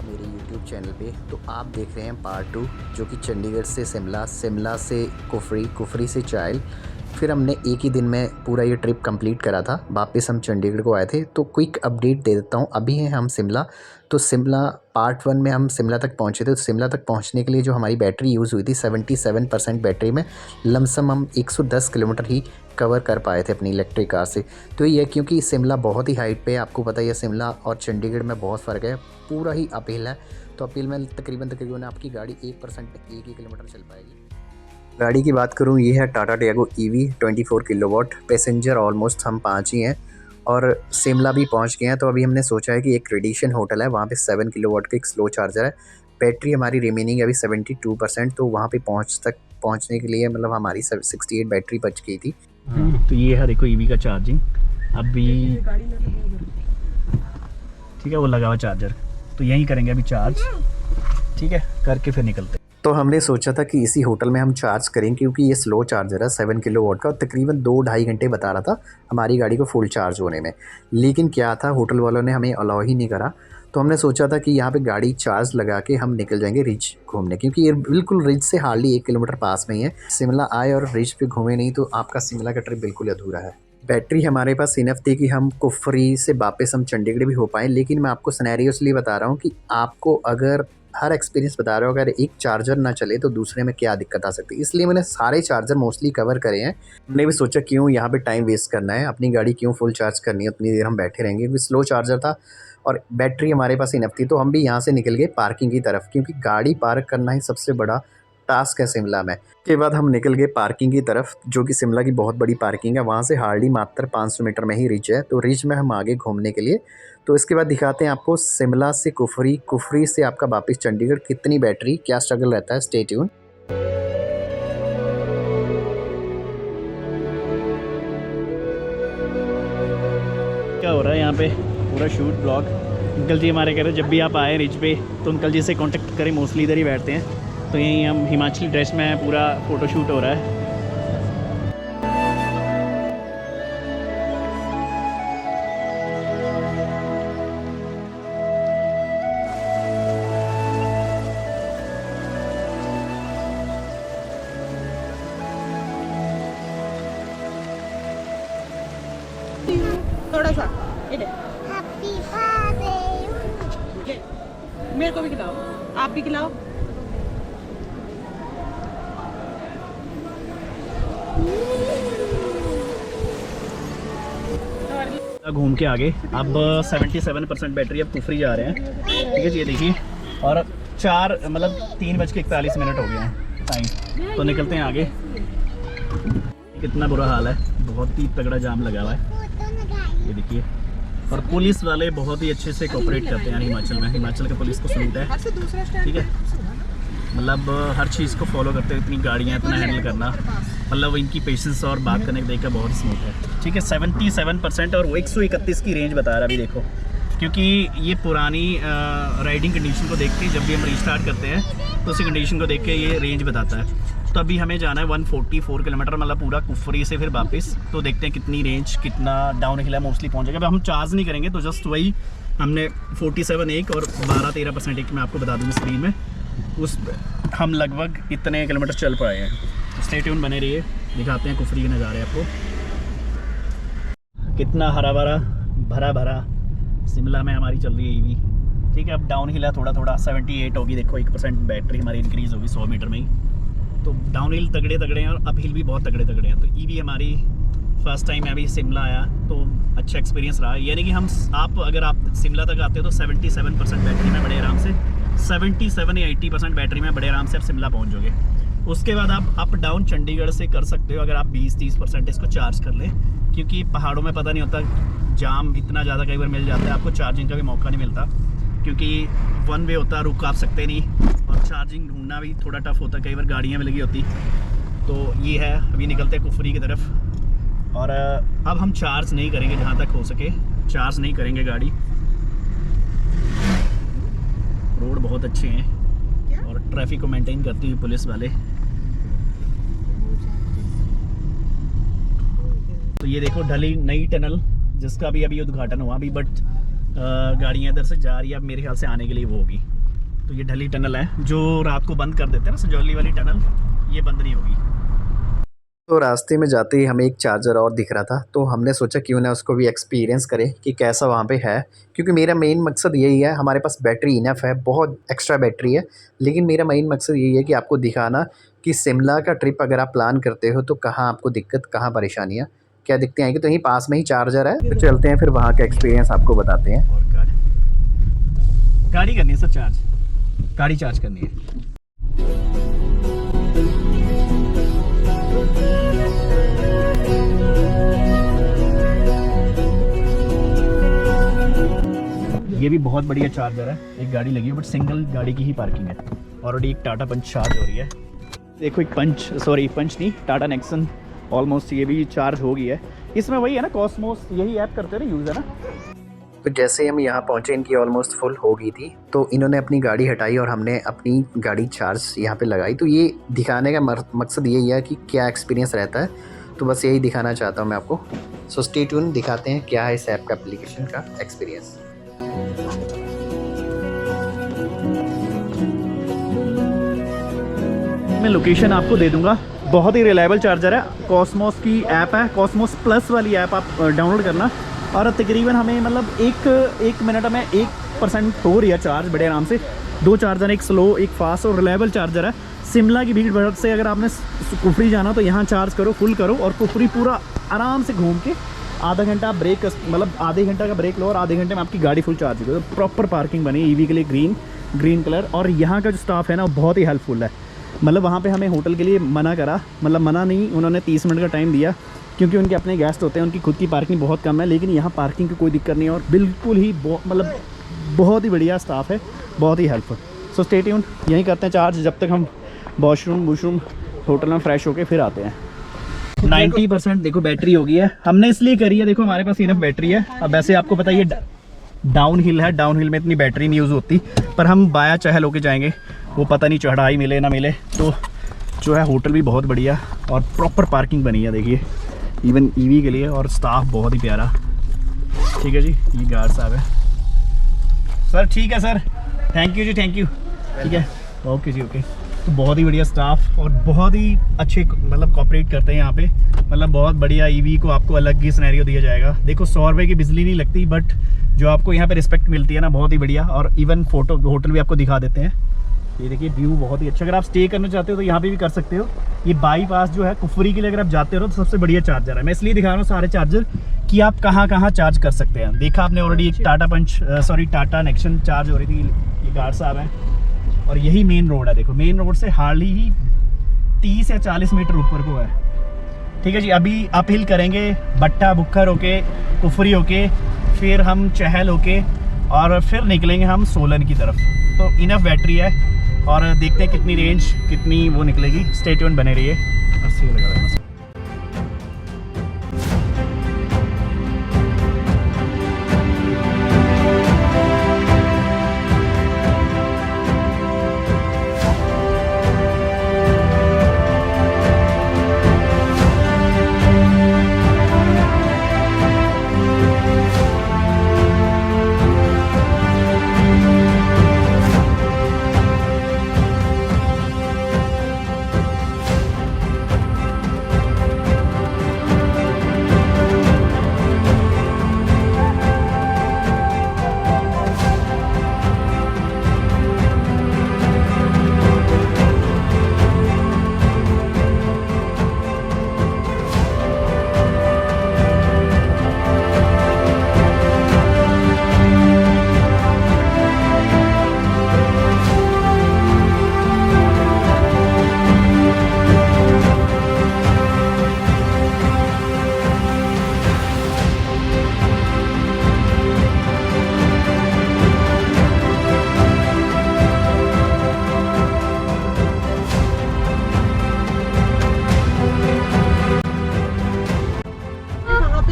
आपका मेरे YouTube channel पे। तो आप देख रहे हैं पार्ट 2 जो कि चंडीगढ़ से शिमला, शिमला से कुफरी, कुफरी से चाइल। फिर हमने एक ही दिन में पूरा ये ट्रिप कंप्लीट करा था। वापस हम चंडीगढ़ को आए थे। तो क्विक अपडेट दे देता हूँ। अभी हैं हम शिमला। तो शिमला पार्ट 1 में हम शिमला तक पहुँचे थे। तो शिमला तक पहुँचने के लिए जो हमारी बैटरी यूज़ हुई थी 77% बैटरी में लमसम हम 110 किलोमीटर ही कवर कर पाए थे अपनी इलेक्ट्रिक कार से। तो ये क्योंकि शिमला बहुत ही हाइट पे है, आपको पता ही है शिमला और चंडीगढ़ में बहुत फ़र्क है, पूरा ही अपहिल है। तो अपहिल में तकरीबन आपकी गाड़ी 1% में 1 ही किलोमीटर चल पाएगी। गाड़ी की बात करूँ, ये है Tata Tiago EV 24 kilowatt. Passenger almost हम 5 ही हैं और शिमला भी पहुंच गए हैं। तो अभी हमने सोचा है कि एक रेडिशन होटल है, वहाँ पे 7 किलोवाट का एक स्लो चार्जर है। बैटरी हमारी रिमेनिंग अभी 72%। तो वहाँ पे पहुँचने के लिए मतलब हमारी 68 बैटरी बच गई थी। तो ये है देखो EV का चार्जिंग अभी ठीक है, वो लगा हुआ चार्जर। तो यहीं करेंगे अभी चार्ज, ठीक है, करके फिर निकलते। तो हमने सोचा था कि इसी होटल में हम चार्ज करें क्योंकि ये स्लो चार्जर है 7 किलोवाट का और तकरीबन 2-2.5 घंटे बता रहा था हमारी गाड़ी को फुल चार्ज होने में। लेकिन क्या था, होटल वालों ने हमें अलाउ ही नहीं करा। तो हमने सोचा था कि यहाँ पे गाड़ी चार्ज लगा के हम निकल जाएंगे रिज घूमने, क्योंकि ये बिल्कुल रिज से हार्डली 1 किलोमीटर पास में ही है। शिमला आए और रिज पे घूमे नहीं तो आपका शिमला का ट्रिप बिल्कुल अधूरा है। बैटरी हमारे पास इनफ थी कि हम कुफरी से वापस हम चंडीगढ़ भी हो पाएँ। लेकिन मैं आपको सिनेरियो इसलिए बता रहा हूँ कि आपको अगर हर एक्सपीरियंस बता रहा हूँ, अगर एक चार्जर ना चले तो दूसरे में क्या दिक्कत आ सकती है। इसलिए मैंने सारे चार्जर मोस्टली कवर करे हैं। हमने भी सोचा क्यों यहाँ पे टाइम वेस्ट करना है, अपनी गाड़ी क्यों फुल चार्ज करनी है, उतनी देर हम बैठे रहेंगे। क्योंकि स्लो चार्जर था और बैटरी हमारे पास इनफ थी। तो हम भी यहाँ से निकल गए पार्किंग की तरफ, क्योंकि गाड़ी पार्क करना ही सबसे बड़ा टास्क है शिमला में। के बाद हम निकल गए पार्किंग की तरफ, जो कि शिमला की बहुत बड़ी पार्किंग है। वहाँ से हार्डली मात्र 500 मीटर में ही रिच है। तो रिच में हम आगे घूमने के लिए। तो इसके बाद दिखाते हैं आपको शिमला से कुफरी, कुफरी से आपका वापस चंडीगढ़ कितनी बैटरी, क्या स्ट्रगल रहता है। Stay tune. क्या हो रहा है यहाँ पे, पूरा शूट ब्लॉग। अंकल जी हमारे कह रहे जब भी आप आए रिच पे तो अंकल जी से कांटेक्ट करें, मोस्टली इधर ही बैठते हैं। तो यहीं हम हिमाचली ड्रेस में पूरा फ़ोटो शूट हो रहा है। थोड़ा सा हैप्पी बर्थडे। मेरे को भी खिलाओ, आप भी खिलाओ। घूम के आगे अब 77% बैटरी, अब कुफरी जा रहे हैं। ठीक है जी, ये देखिए। और 3:41 हो गए हैं टाइम। तो निकलते हैं आगे। कितना बुरा हाल है, बहुत ही तगड़ा जाम लगा हुआ है, ये देखिए। और पुलिस वाले बहुत ही अच्छे से कोऑपरेट करते हैं हिमाचल में। हिमाचल के पुलिस को सलूट है, ठीक है। मतलब हर चीज़ को फॉलो करते हैं। इतनी गाड़ियाँ, इतना हैंडल करना, मतलब इनकी पेशेंस और बात करने का तरीका बहुत स्मूथ है, ठीक है। 77% और वो 131 की रेंज बता रहा है अभी देखो। क्योंकि ये पुरानी राइडिंग कंडीशन को देख के जब भी हम रीस्टार्ट करते हैं तो उसी कंडीशन को देख के ये रेंज बताता है। तो अभी हमें जाना है 144 किलोमीटर, मतलब पूरा कुफरी से फिर वापस। तो देखते हैं कितनी रेंज, कितना डाउन हिल है, मोस्टली पहुँचेगा। अब हम चार्ज नहीं करेंगे, तो जस्ट वही हमने 47 एक और 12-13% एक मैं आपको बता दूँगी स्क्रीन में, उस हम लगभग इतने किलोमीटर चल पाए हैं। तो स्टे ट्यून बने रहिए, दिखाते हैं कुफरी के नज़ारे आपको। कितना हरा भरा भरा भरा शिमला में हमारी चल रही है EV, ठीक है। अब डाउन हिल है थोड़ा थोड़ा, 78 होगी देखो। 1% बैटरी हमारी इंक्रीज़ होगी 100 मीटर में ही। तो डाउन हिल तगड़े तगड़े हैं और अप हिल भी बहुत तगड़े तगड़े हैं। तो EV हमारी फर्स्ट टाइम अभी शिमला आया तो अच्छा एक्सपीरियंस रहा। यानी कि अगर आप शिमला तक आते हो तो 77% बैटरी में बड़े आराम से, 77 या 80% बैटरी में बड़े आराम से आप शिमला पहुंच जाओगे। उसके बाद आप अप डाउन चंडीगढ़ से कर सकते हो, अगर आप 20-30% इसको चार्ज कर लें। क्योंकि पहाड़ों में पता नहीं होता, जाम इतना ज़्यादा कई बार मिल जाता है, आपको चार्जिंग का भी मौका नहीं मिलता। क्योंकि वन वे होता है, रुक आप सकते नहीं, और चार्जिंग ढूंढना भी थोड़ा टफ होता है, कई बार गाड़ियाँ भी लगी होती। तो ये है, अभी निकलते हैं कुफरी की तरफ। और अब हम चार्ज नहीं करेंगे, जहाँ तक हो सके चार्ज नहीं करेंगे गाड़ी। रोड बहुत अच्छे हैं और ट्रैफिक को मेंटेन करती हुई पुलिस वाले। तो ये देखो ढली नई टनल, जिसका भी अभी उद्घाटन हुआ अभी, बट गाड़ियाँ इधर से जा रही है। अब मेरे ख्याल से आने के लिए वो होगी। तो ये ढली टनल है जो रात को बंद कर देते हैं ना, सजौली वाली टनल, ये बंद नहीं होगी। तो रास्ते में जाते ही हमें एक चार्जर और दिख रहा था, तो हमने सोचा क्यों ना उसको भी एक्सपीरियंस करें कि कैसा वहाँ पे है। क्योंकि मेरा मेन मकसद यही है, हमारे पास बैटरी इनफ है, बहुत एक्स्ट्रा बैटरी है, लेकिन मेरा मेन मकसद यही है कि आपको दिखाना कि शिमला का ट्रिप अगर आप प्लान करते हो तो कहाँ आपको दिक्कत, कहाँ परेशानियाँ क्या दिखते हैं। कि तो यहीं पास में ही चार्जर है, तो चलते हैं फिर वहाँ का एक्सपीरियंस आपको बताते हैं। और गाड़ी करनी है सर चार्ज, गाड़ी चार्ज करनी है। ये भी बहुत बढ़िया चार्जर है, एक गाड़ी लगी है बट सिंगल गाड़ी की ही पार्किंग है। ऑलरेडी एक टाटा पंच चार्ज हो रही है। देखो एक पंच नहीं, टाटा नेक्सन ऑलमोस्ट ये भी चार्ज हो गई है। इसमें वही है ना, कॉस्मोस यही ऐप करते हैं ना यूज़, है ना। तो जैसे हम यहाँ पहुँचे, इनकी ऑलमोस्ट फुल हो गई थी, तो इन्होंने अपनी गाड़ी हटाई और हमने अपनी गाड़ी चार्ज यहाँ पे लगाई। तो ये दिखाने का मकसद यही है कि क्या एक्सपीरियंस रहता है, तो बस यही दिखाना चाहता हूँ मैं आपको। सो स्टे ट्यून, दिखाते हैं क्या है इस ऐप का एप्लीकेशन का एक्सपीरियंस। मैं लोकेशन आपको दे दूंगा। बहुत ही रिलायबल चार्जर है, कॉस्मोस की ऐप है, कॉस्मोस प्लस वाली ऐप आप डाउनलोड करना। और तकरीबन हमें मतलब एक मिनट में 1% हो रही है चार्ज बड़े आराम से। 2 चार्जर, एक स्लो एक फास्ट और रिलायबल चार्जर है। शिमला की भीड़ भड़क से अगर आपने कुफरी जाना तो यहाँ चार्ज करो, फुल करो और कुफरी पूरा आराम से घूम के आधा घंटा आप ब्रेक, मतलब आधे घंटा का ब्रेक लो और आधे घंटे में आपकी गाड़ी फुल चार्ज हो। तो प्रॉपर पार्किंग बनी ईवी के लिए, ग्रीन कलर। और यहाँ का जो स्टाफ है ना वो बहुत ही हेल्पफुल है। मतलब वहाँ पे हमें होटल के लिए मना करा, मतलब मना नहीं, उन्होंने 30 मिनट का टाइम दिया क्योंकि उनके अपने गेस्ट होते हैं, उनकी खुद की पार्किंग बहुत कम है। लेकिन यहाँ पार्किंग की कोई दिक्कत नहीं है और बिल्कुल ही मतलब बहुत ही बढ़िया स्टाफ है, बहुत ही हेल्पफुल। सो स्टे ट्यून, यहीं करते हैं चार्ज जब तक हम वॉशरूम होटल में फ्रेश होके फिर आते हैं। 90% देखो बैटरी हो गई है, हमने इसलिए करी है, देखो हमारे पास इनफ बैटरी है। अब वैसे आपको पता है डाउन हिल है, डाउन हिल में इतनी बैटरी नहीं यूज़ होती, पर हम बाया चहल होके जाएंगे, वो पता नहीं चढ़ाई मिले ना मिले। तो जो है होटल भी बहुत बढ़िया और प्रॉपर पार्किंग बनी है, देखिए इवन ईवी के लिए, और स्टाफ बहुत ही प्यारा। ठीक है जी, ये गार्ड साहब है सर। ठीक है सर, थैंक यू जी, थैंक यू। ठीक है, ओके जी, ओके। तो बहुत ही बढ़िया स्टाफ और बहुत ही अच्छे मतलब कोऑपरेट करते हैं यहाँ पे, मतलब बहुत बढ़िया। ईवी को आपको अलग ही सिनेरियो दिया जाएगा। देखो 100 रुपये की बिजली नहीं लगती, बट जो आपको यहाँ पे रिस्पेक्ट मिलती है ना, बहुत ही बढ़िया। और इवन फोटो होटल भी आपको दिखा देते हैं। ये देखिए व्यू बहुत ही अच्छा। अगर आप स्टे करना चाहते हो तो यहाँ पे भी कर सकते हो। ये बाईपास जो है कुफरी के लिए अगर आप जाते हो तो सबसे बढ़िया चार्जर है। मैं इसलिए दिखा रहा हूँ सारे चार्जर कि आप कहाँ कहाँ चार्ज कर सकते हैं। देखा आपने ऑलरेडी एक टाटा नेक्सन चार्ज हो रही थी, ये गार्ड साहब हैं। और यही मेन रोड है, देखो मेन रोड से हार्डली ही 30 या 40 मीटर ऊपर को है। ठीक है जी, अभी अप हिल करेंगे, भट्टा बुक्खर होके, कुफरी होके, फिर हम चहल होके और फिर निकलेंगे हम सोलन की तरफ। तो इनफ बैटरी है और देखते हैं कितनी रेंज, कितनी वो निकलेगी। स्टे ट्यून बने रहिए। अस्सी लगा देना।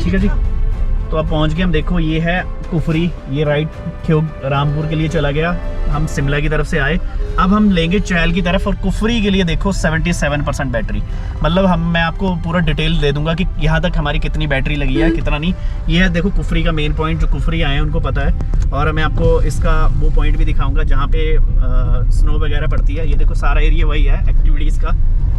ठीक है जी, तो अब पहुंच गए हम। देखो ये है कुफरी, ये राइट रामपुर के लिए चला गया। हम शिमला की तरफ से आए, अब हम लेंगे चैल की तरफ। और कुफरी के लिए देखो 77% बैटरी, मतलब मैं आपको पूरा डिटेल दे दूंगा कि यहाँ तक हमारी कितनी बैटरी लगी है कितना नहीं। ये है देखो कुफरी का मेन पॉइंट, जो कुफरी आए हैं उनको पता है। और मैं आपको इसका वो पॉइंट भी दिखाऊंगा जहाँ पे स्नो वगैरह पड़ती है। ये देखो सारा एरिया वही है एक्टिविटीज़ का,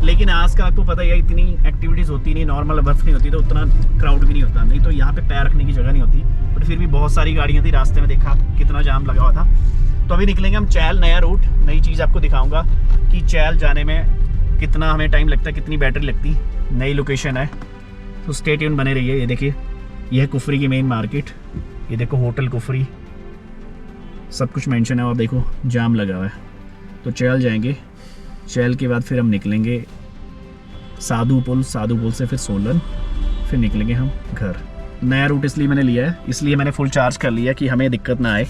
लेकिन आज का आपको पता है इतनी एक्टिविटीज़ होती नहीं, नॉर्मल बर्फ़ नहीं होती तो उतना क्राउड भी नहीं होता, नहीं तो यहाँ पे पैर रखने की जगह नहीं होती। बट फिर भी बहुत सारी गाड़ियाँ थी रास्ते में, देखा कितना जाम लगा हुआ था। तो अभी निकलेंगे हम चैल, नया रूट, नई चीज़ आपको दिखाऊंगा कि चैल जाने में कितना हमें टाइम लगता है, कितनी बैटरी लगती, नई लोकेशन है। तो स्टे ट्यून बने रहिए। ये देखिए ये है कुफरी की मेन मार्केट, ये देखो होटल कुफरी, सब कुछ मेंशन है। और देखो जाम लगा हुआ है। तो चैल जाएंगे, चैल के बाद फिर हम निकलेंगे साधु पुल, साधु पुल से फिर सोलन, फिर निकलेंगे हम घर। नया रूट इसलिए मैंने लिया है, इसलिए मैंने फुल चार्ज कर लिया कि हमें दिक्कत ना आए।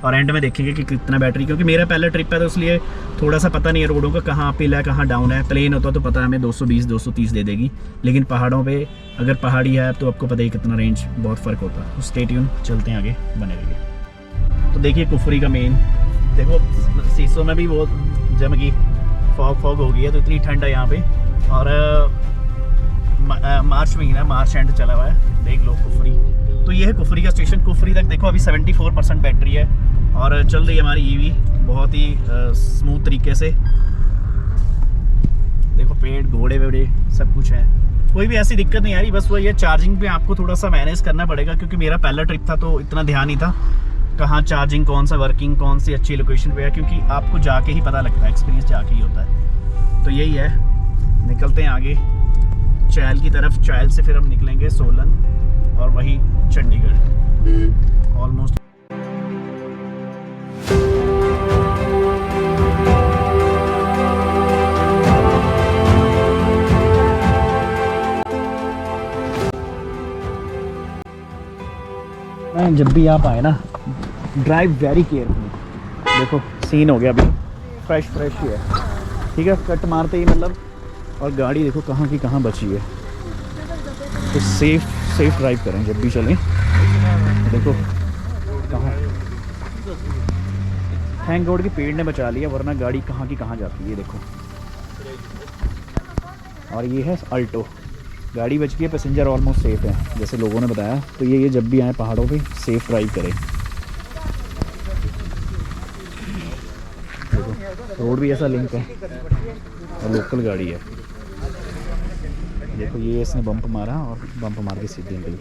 और एंड में देखेंगे कि कितना बैटरी, क्योंकि मेरा पहला ट्रिप है तो इसलिए थोड़ा सा पता नहीं है रोडों का, कहाँ अप हिल है कहाँ डाउन है। प्लेन होता तो पता है हमें 220-230 दे देगी, लेकिन पहाड़ों पे अगर पहाड़ी है तो आपको पता ही कितना रेंज, बहुत फ़र्क होता है। तो स्टे ट्यून, चलते हैं आगे, बने रहिए। तो देखिए कुफरी का मेन, देखो शीशों में भी बहुत जम गई, फॉग हो गई है, तो इतनी ठंड है यहाँ पे। और मार्च महीना, मार्च एंड चला हुआ है, देख लो कुफरी। तो ये है कुफरी का स्टेशन। कुफरी तक देखो अभी 74% बैटरी है और चल रही है हमारी ईवी बहुत ही स्मूथ तरीके से। देखो पेड़, घोड़े वेड़े सब कुछ है, कोई भी ऐसी दिक्कत नहीं आ रही। बस वो ये चार्जिंग पे आपको थोड़ा सा मैनेज करना पड़ेगा, क्योंकि मेरा पहला ट्रिप था तो इतना ध्यान नहीं था कहाँ चार्जिंग, कौन सा वर्किंग, कौन सी अच्छी लोकेशन पे है, क्योंकि आपको जाके ही पता लगता है, एक्सपीरियंस जाके ही होता है। तो यही है, निकलते हैं आगे चैल की तरफ। चैल से फिर हम निकलेंगे सोलन और वही चंडीगढ़ ऑलमोस्ट। जब भी आप आए ना, ड्राइव वेरी केयरफुली। देखो सीन हो गया अभी, फ्रेश ही है, ठीक है, कट मारते ही मतलब। और गाड़ी देखो कहाँ की कहाँ बची है, तो सेफ ड्राइव करें जब भी चलें। देखो कहाँ, थैंक गॉड की पेड़ ने बचा लिया, वरना गाड़ी कहाँ की कहाँ जाती है। देखो, और ये है अल्टो, गाड़ी बच गई है, पैसेंजर ऑलमोस्ट सेफ है जैसे लोगों ने बताया। तो ये जब भी आए पहाड़ों पे सेफ ड्राइव करें। देखो रोड भी ऐसा लिंक है और लोकल गाड़ी है। देखो ये इसने बम्प मारा और बम्प मार के सीधे निकली।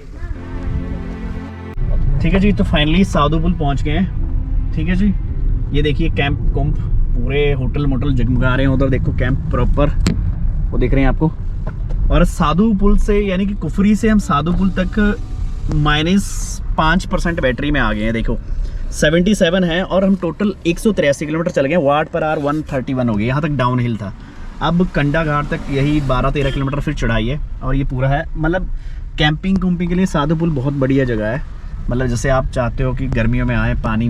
ठीक है जी, तो फाइनली साधु पुल पहुंच गए हैं। ठीक है जी, ये देखिए कैंप कुंप, पूरे होटल मोटल जगमगा रहे हैं। उधर देखो कैंप प्रॉपर, वो देख रहे हैं आपको। और साधु पुल से यानी कि कुफरी से हम साधु पुल तक -5% बैटरी में आ गए हैं। देखो 77 है और हम टोटल 183 किलोमीटर चल गए। वाट पर आवर 131 हो गई। यहाँ तक डाउन हिल था। अब कंडा घाट तक यही 12-13 किलोमीटर फिर चढ़ाई है। और ये पूरा है, मतलब कैंपिंग कुम्पिंग के लिए साधु पुल बहुत बढ़िया जगह है। मतलब जैसे आप चाहते हो कि गर्मियों में आए, पानी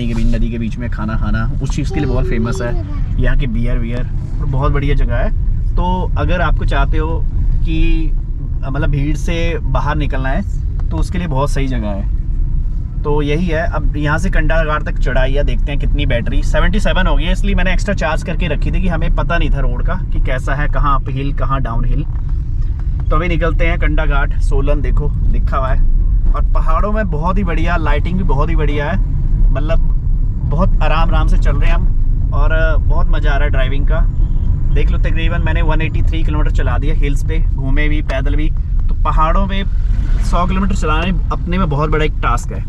के बीच, नदी के बीच में खाना खाना, उस चीज़ के लिए बहुत फेमस है। यहाँ की बियर और बहुत बढ़िया जगह है। तो अगर आपको चाहते हो कि मतलब भीड़ से बाहर निकलना है तो उसके लिए बहुत सही जगह है। तो यही है। अब यहाँ से कंडा घाट तक चढ़ाई है, देखते हैं कितनी बैटरी। 77 हो गई है, इसलिए मैंने एक्स्ट्रा चार्ज करके रखी थी कि हमें पता नहीं था रोड का कि कैसा है, कहाँ अप हिल कहाँ डाउन हिल। तो अभी निकलते हैं कंडा घाट सोलन। देखो लिखा हुआ है। और पहाड़ों में बहुत ही बढ़िया, लाइटिंग भी बहुत ही बढ़िया है। मतलब बहुत आराम से चल रहे हैं हम और बहुत मज़ा आ रहा है ड्राइविंग का। देख लो तकरीबन मैंने 183 किलोमीटर चला दिया, हिल्स पे घूमे भी, पैदल भी। तो पहाड़ों पे 100 किलोमीटर चलाने अपने में बहुत बड़ा एक टास्क है।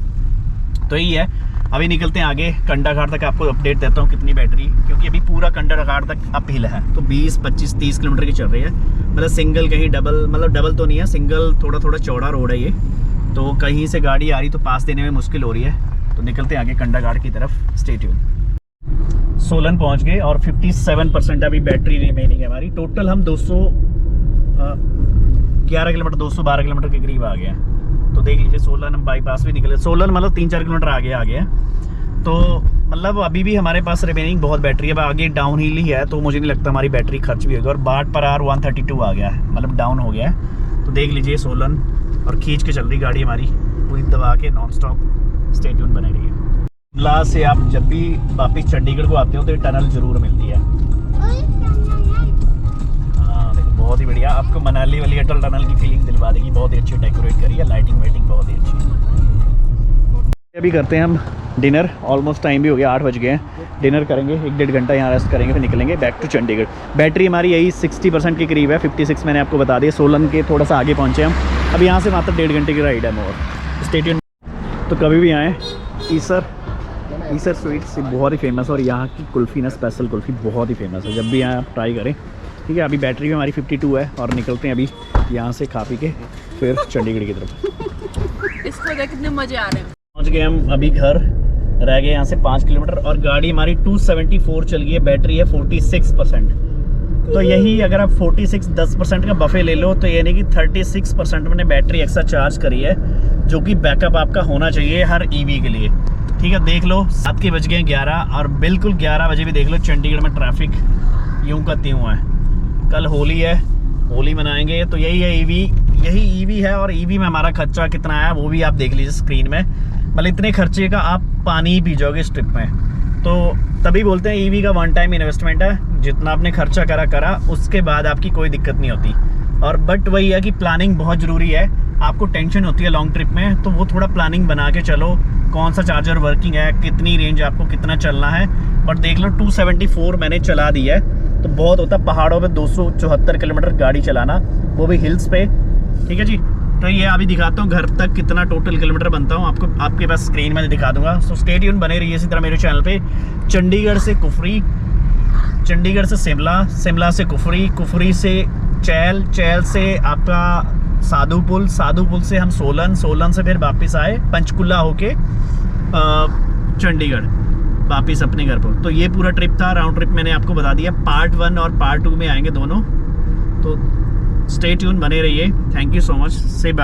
तो यही है। अभी निकलते हैं आगे कंडा घाट तक, आपको अपडेट देता हूँ कितनी बैटरी, क्योंकि अभी पूरा कंडा घाट तक अप हिल है। तो 20, 25, 30 किलोमीटर की चल रही है। मतलब सिंगल, कहीं डबल, मतलब डबल तो नहीं है, सिंगल थोड़ा चौड़ा रोड है ये। तो कहीं से गाड़ी आ रही तो पास देने में मुश्किल हो रही है। तो निकलते हैं आगे कंडा घाट की तरफ। Stay tune. सोलन पहुंच गए और 57% अभी बैटरी रिमेनिंग है हमारी। टोटल हम 211 किलोमीटर, 212 किलोमीटर के करीब आ गए हैं। तो देख लीजिए सोलन हम बाईपास भी निकले। सोलन मतलब 3-4 किलोमीटर आगे आ गए हैं। तो मतलब अभी भी हमारे पास रिमेनिंग बहुत बैटरी है। आगे डाउन हिल ही है तो मुझे नहीं लगता हमारी बैटरी खर्च भी होगी। और वाट पर आवर 132 आ गया है, मतलब डाउन हो गया है। तो देख लीजिए सोलन, और खींच के चल रही गाड़ी हमारी पूरी दबा के, नॉन स्टॉप। स्टे ट्यून बने रहिए। शिमला से आप जब भी वापस चंडीगढ़ को आते हो तो ये टनल जरूर मिलती है। हाँ देखो बहुत ही बढ़िया, आपको मनाली वाली अटल टनल की फीलिंग दिलवा देगी। बहुत ही अच्छी डेकोरेट करी है, लाइटिंग वाइटिंग बहुत ही अच्छी। अभी करते हैं हम डिनर, ऑलमोस्ट टाइम भी हो गया, 8 बज गए हैं। डिनर करेंगे, 1-1.5 घंटा यहाँ रेस्ट करेंगे, फिर निकलेंगे बैक टू चंडीगढ़। बैटरी हमारी यही 60% के करीब है, 56 मैंने आपको बता दिया। सोलन के थोड़ा सा आगे पहुँचे हम, अब यहाँ से मात्र 1.5 घंटे की राइड है मोर। स्टेडियम तो कभी भी आएँ, ईसर स्वीट्स बहुत ही फेमस है और यहाँ की कुल्फ़ी ना, स्पेशल कुल्फ़ी बहुत ही फेमस है। जब भी आएँ आप ट्राई करें, ठीक है। अभी बैटरी भी हमारी 52 है और निकलते हैं अभी यहाँ से खा पी के फिर चंडीगढ़ की तरफ। इसको देख कितने मजे आ रहे हैं। पहुँच गए हम अभी घर, रह गए यहाँ से 5 किलोमीटर और गाड़ी हमारी 274 चल गई है। बैटरी है 46%। तो यही अगर आप 46 10% का बफे ले लो तो यानी कि 36% मैंने बैटरी एक्स्ट्रा चार्ज करी है, जो कि बैकअप आपका होना चाहिए हर ईवी के लिए, ठीक है। देख लो 7 के बज गए 11 और बिल्कुल 11 बजे भी देख लो चंडीगढ़ में ट्रैफिक यूं का त्यों है। कल होली है, होली मनाएंगे, तो यही है यही ईवी है। और ईवी में हमारा खर्चा कितना आया वो भी आप देख लीजिए स्क्रीन में। मतलब इतने खर्चे का आप पानी ही पी जाओगे इस ट्रिप में। तो तभी बोलते हैं ईवी का वन टाइम इन्वेस्टमेंट है, जितना आपने खर्चा करा उसके बाद आपकी कोई दिक्कत नहीं होती। और बट वही है कि प्लानिंग बहुत ज़रूरी है। आपको टेंशन होती है लॉन्ग ट्रिप में, तो वो थोड़ा प्लानिंग बना के चलो, कौन सा चार्जर वर्किंग है, कितनी रेंज आपको कितना चलना है। बट देख लो 274 मैंने चला दी है, तो बहुत होता है पहाड़ों पे 274 किलोमीटर गाड़ी चलाना, वो भी हिल्स पे, ठीक है जी। तो ये अभी दिखाता हूँ घर तक कितना टोटल किलोमीटर बनता हूँ आपको, आपके पास स्क्रीन में दिखा दूंगा। सो स्टे ट्यून बने रहिए इसी तरह मेरे चैनल पे। चंडीगढ़ से कुफरी, चंडीगढ़ से शिमला, शिमला से कुफरी, कुफरी से चैल, चैल से आपका साधु पुल, साधु पुल से हम सोलन, सोलन से फिर वापस आए पंचकुला होके चंडीगढ़ वापस अपने घर पर। तो ये पूरा ट्रिप था, राउंड ट्रिप मैंने आपको बता दिया। पार्ट 1 और पार्ट 2 में आएंगे दोनों, तो स्टे ट्यून बने रहिए। थैंक यू सो मच, से बाय।